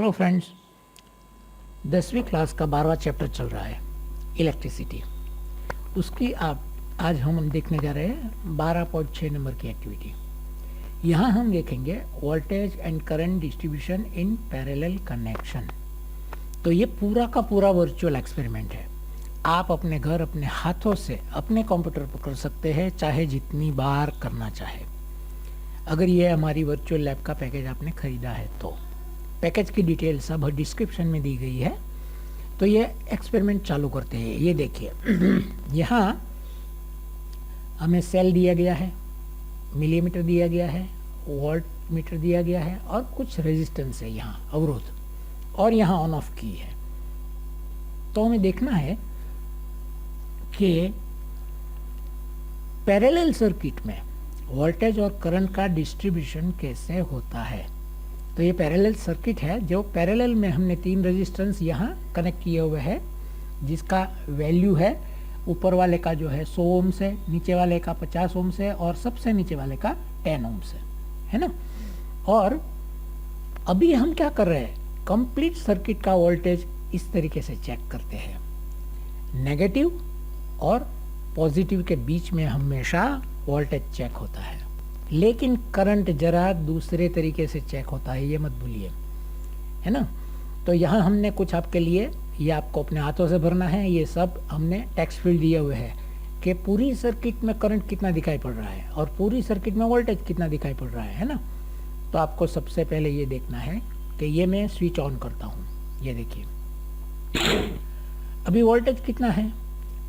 Hello friends, 10वीं class का 12वां chapter चल रहा है इलेक्ट्रिसिटी। उसकी आप आज हम देखने जा रहे हैं 12.6 नंबर की एक्टिविटी। यहाँ हम देखेंगे voltage and current distribution in parallel connection. तो ये पूरा का पूरा वर्चुअल एक्सपेरिमेंट है। आप अपने घर अपने हाथों से अपने कंप्यूटर पर कर सकते हैं, चाहे जितनी बार करना चाहे। अगर ये हमारी वर्चुअल लैब का पैकेज आपने खरीदा है तो पैकेज की डिटेल सब डिस्क्रिप्शन में दी गई है। तो ये एक्सपेरिमेंट चालू करते हैं। ये देखिए यहाँ हमें सेल दिया गया है, मिलीमीटर दिया गया है, वोल्ट मीटर दिया गया है और कुछ रेजिस्टेंस है, यहाँ अवरोध, और यहाँ ऑन ऑफ की है। तो हमें देखना है कि पैरेलल सर्किट में वोल्टेज और करंट का डिस्ट्रीब्यूशन कैसे होता है। तो ये पैरेलल सर्किट है, जो पैरेलल में हमने 3 रेजिस्टेंस यहाँ कनेक्ट किए हुए हैं, जिसका वैल्यू है ऊपर वाले का जो है 100 ओम्स है, नीचे वाले का 50 ओम्स है और सबसे नीचे वाले का 10 ओम्स है ना। और अभी हम क्या कर रहे हैं, कंप्लीट सर्किट का वोल्टेज इस तरीके से चेक करते हैं। नेगेटिव और पॉजिटिव के बीच में हमेशा वोल्टेज चेक होता है, लेकिन करंट जरा दूसरे तरीके से चेक होता है, ये मत भूलिए, है ना। तो यहाँ हमने कुछ आपके लिए, ये आपको अपने हाथों से भरना है। ये सब हमने टेक्स्ट फील्ड दिए हुए हैं कि पूरी सर्किट में करंट कितना दिखाई पड़ रहा है और पूरी सर्किट में वोल्टेज कितना दिखाई पड़ रहा है ना। तो आपको सबसे पहले ये देखना है कि ये मैं स्विच ऑन करता हूँ। ये देखिए अभी वोल्टेज कितना है,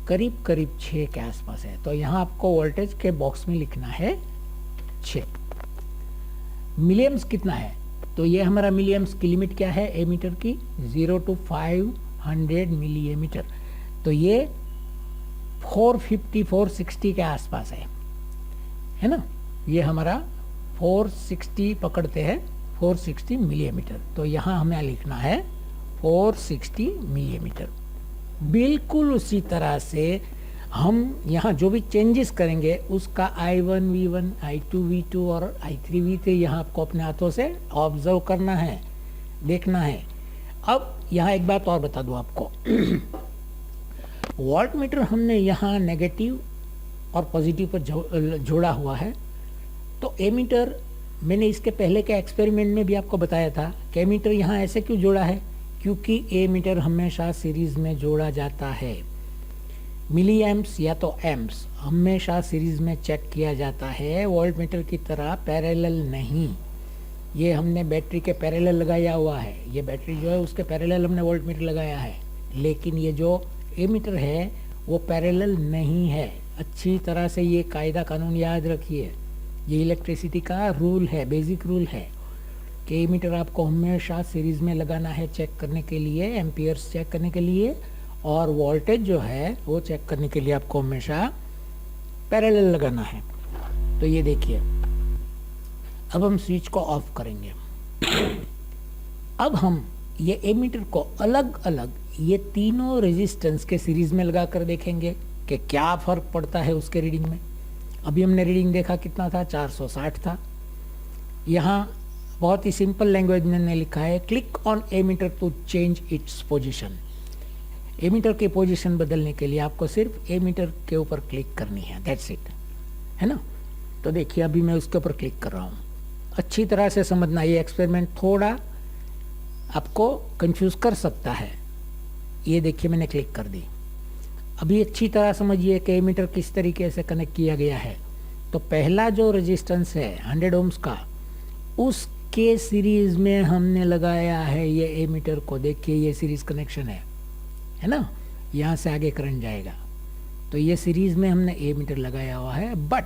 करीब करीब 6 के आसपास है। तो यहाँ आपको वोल्टेज के बॉक्स में लिखना है 6। मिलियम्स कितना है, तो ये हमारा मिलियम्स की लिमिट क्या है एमीटर की, 0 to 500 मिलीमीटर। तो ये 450 460 के आसपास है ना। ये हमारा 460 पकड़ते हैं, 460 मिलीमीटर। तो यहाँ हमें लिखना है 460 मिलीमीटर। बिल्कुल उसी तरह से हम यहाँ जो भी चेंजेस करेंगे उसका I1 V1 I2 V2 और I3 V3 यहाँ आपको अपने हाथों से ऑब्जर्व करना है, देखना है। अब यहाँ एक बात और बता दूँ आपको वोल्ट मीटर हमने यहाँ नेगेटिव और पॉजिटिव पर जोड़ा हुआ है। तो एमीटर मैंने इसके पहले के एक्सपेरिमेंट में भी आपको बताया था कि एमीटर यहाँ ऐसे क्यों जोड़ा है, क्योंकि एमीटर हमेशा सीरीज में जोड़ा जाता है। मिली एम्प्स या तो एम्प्स हमेशा सीरीज में चेक किया जाता है, वोल्ट मीटर की तरह पैरेलल नहीं। ये हमने बैटरी के पैरेलल लगाया हुआ है, ये बैटरी जो है उसके पैरेलल हमने वोल्ट मीटर लगाया है, लेकिन ये जो एमीटर है वो पैरेलल नहीं है। अच्छी तरह से ये कायदा कानून याद रखिए, ये इलेक्ट्रिसिटी का रूल है, बेसिक रूल है कि एमीटर आपको हमेशा सीरीज में लगाना है चेक करने के लिए, एम्पियर्स चेक करने के लिए, और वोल्टेज जो है वो चेक करने के लिए आपको हमेशा पैरेलल लगाना है। तो ये देखिए अब हम स्विच को ऑफ करेंगे। अब हम ये एमीटर को अलग अलग ये तीनों रेजिस्टेंस के सीरीज में लगा कर देखेंगे कि क्या फर्क पड़ता है उसके रीडिंग में। अभी हमने रीडिंग देखा कितना था, 460 था। यहाँ बहुत ही सिंपल लैंग्वेज में लिखा है, click on ammeter to change its position. Ammeter की पोजीशन बदलने के लिए आपको सिर्फ एमीटर के ऊपर क्लिक करनी है, दैट्स इट, है ना। तो देखिए अभी मैं उसके ऊपर क्लिक कर रहा हूँ। अच्छी तरह से समझना, ये एक्सपेरिमेंट थोड़ा आपको कंफ्यूज कर सकता है। ये देखिए मैंने क्लिक कर दी। अभी अच्छी तरह समझिए कि एमीटर किस तरीके से कनेक्ट किया गया है। तो पहला जो रेजिस्टेंस है 100 ओम्स का, उसके सीरीज में हमने लगाया है ये एमीटर को। देखिए ये सीरीज कनेक्शन है ना, यहाँ से आगे करंट जाएगा। तो ये सीरीज में हमने एमीटर लगाया हुआ है, बट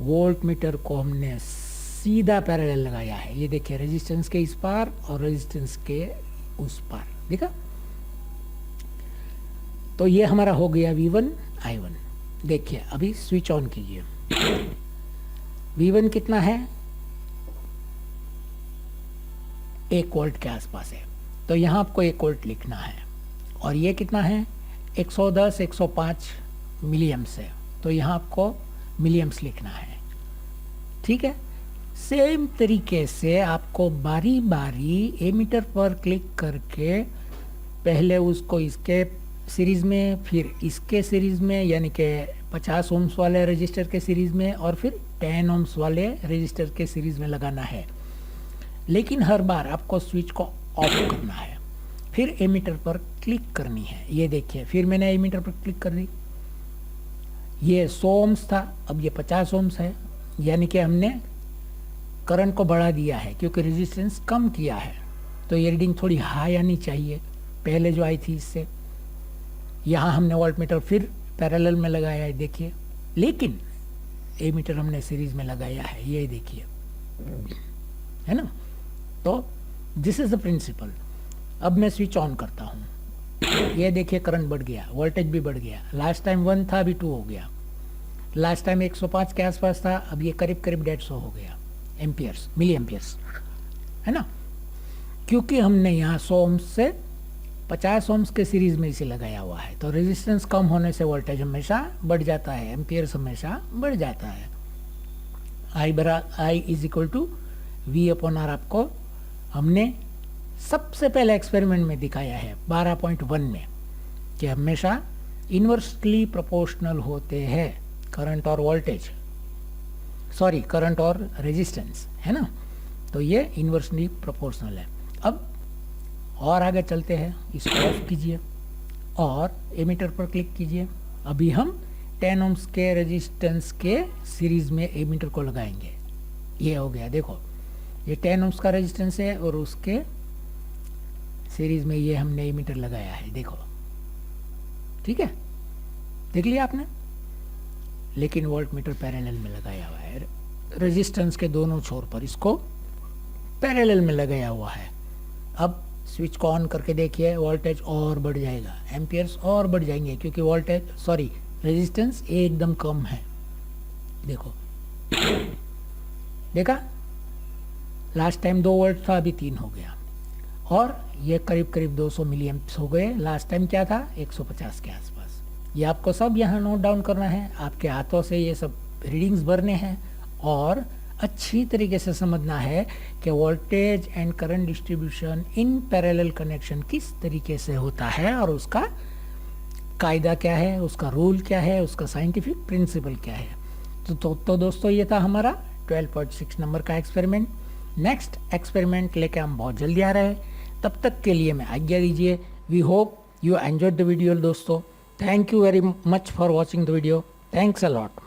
वोल्ट मीटर को हमने सीधा पैरेलल लगाया है। ये देखिए रेजिस्टेंस के इस पार और रेजिस्टेंस के उस पार, देखा। तो ये हमारा हो गया V1 I1। देखिए अभी स्विच ऑन कीजिए। V1 कितना है, 1 वोल्ट के आसपास है। तो यहाँ आपको 1 वोल्ट लिखना है। और ये कितना है, 110 105 मिलीएम्स है। तो यहाँ आपको मिलीएम्स लिखना है, ठीक है। सेम तरीके से आपको बारी बारी एमीटर पर क्लिक करके पहले उसको इसके सीरीज़ में, फिर इसके सीरीज़ में, यानी कि 50 ओम्स वाले रजिस्टर के सीरीज़ में, और फिर 10 ओम्स वाले रजिस्टर के सीरीज़ में लगाना है। लेकिन हर बार आपको स्विच को ऑफ करना है, फिर एमीटर पर क्लिक करनी है। ये देखिए, फिर मैंने एमीटर पर क्लिक कर दी, ये 100 ओम्स था, अब ये 50 ओम्स है, यानी कि हमने करंट को बढ़ा दिया है क्योंकि रेजिस्टेंस कम किया है। तो ये रीडिंग थोड़ी हाई आनी चाहिए पहले जो आई थी इससे। यहाँ हमने वोल्टमीटर फिर पैरेलल में लगाया है, देखिए, लेकिन एमीटर हमने सीरीज में लगाया है, ये देखिए, है ना। तो दिस इज द प्रिंसिपल। अब मैं स्विच ऑन करता हूँ, ये देखिए करंट बढ़ गया, वोल्टेज भी बढ़ गया। लास्ट टाइम 1 था, अभी 2 हो गया। लास्ट टाइम 105 के आसपास था, अब ये करीब करीब 150 हो गया एम्पियर्स, मिली एम्पियर्स, है ना। क्योंकि हमने यहाँ 100 ओम्स से 50 ओम्स के सीरीज में इसे लगाया हुआ है। तो रेजिस्टेंस कम होने से वोल्टेज हमेशा बढ़ जाता है, एम्पियर्स हमेशा बढ़ जाता है। I is equal to V/R आपको हमने सबसे पहले एक्सपेरिमेंट में दिखाया है 12.1 में, कि हमेशा इन्वर्सली प्रोपोर्शनल होते हैं करंट और वोल्टेज, सॉरी करंट और रेजिस्टेंस, है ना। तो ये इन्वर्सली प्रोपोर्शनल है। अब और आगे चलते हैं, इसको ऑफ कीजिए और एमीटर पर क्लिक कीजिए। अभी हम 10 ओम्स के रेजिस्टेंस के सीरीज में एमीटर को लगाएंगे। ये हो गया, देखो ये 10 ओम्स का रेजिस्टेंस है और उसके सीरीज में ये हमने एमीटर लगाया है, देखो, ठीक है, देख लिया आपने। लेकिन वोल्टमीटर पैरेलल में लगाया हुआ है, रेजिस्टेंस के दोनों छोर पर इसको पैरेलल में लगाया हुआ है। अब स्विच को ऑन करके देखिए, वोल्टेज और बढ़ जाएगा, एम्पियर्स और बढ़ जाएंगे, क्योंकि वोल्टेज सॉरी रेजिस्टेंस एकदम कम है। देखो, देखा, लास्ट टाइम 2 वोल्ट था, अभी 3 हो गया, और ये करीब करीब 200 मिली एम्प्स हो गए। लास्ट टाइम क्या था, 150 के आसपास। ये आपको सब यहाँ नोट डाउन करना है, आपके हाथों से ये सब रीडिंग्स भरने हैं, और अच्छी तरीके से समझना है कि voltage and current distribution in parallel connection किस तरीके से होता है, और उसका कायदा क्या है, उसका रूल क्या है, उसका साइंटिफिक प्रिंसिपल क्या है। तो दोस्तों, ये था हमारा 12.6 नंबर का एक्सपेरिमेंट। नेक्स्ट एक्सपेरिमेंट लेके हम बहुत जल्दी आ रहे हैं, तब तक के लिए मैं आज्ञा दीजिए। We hope you enjoyed the video दोस्तों। Thank you very much for watching the video. Thanks a lot.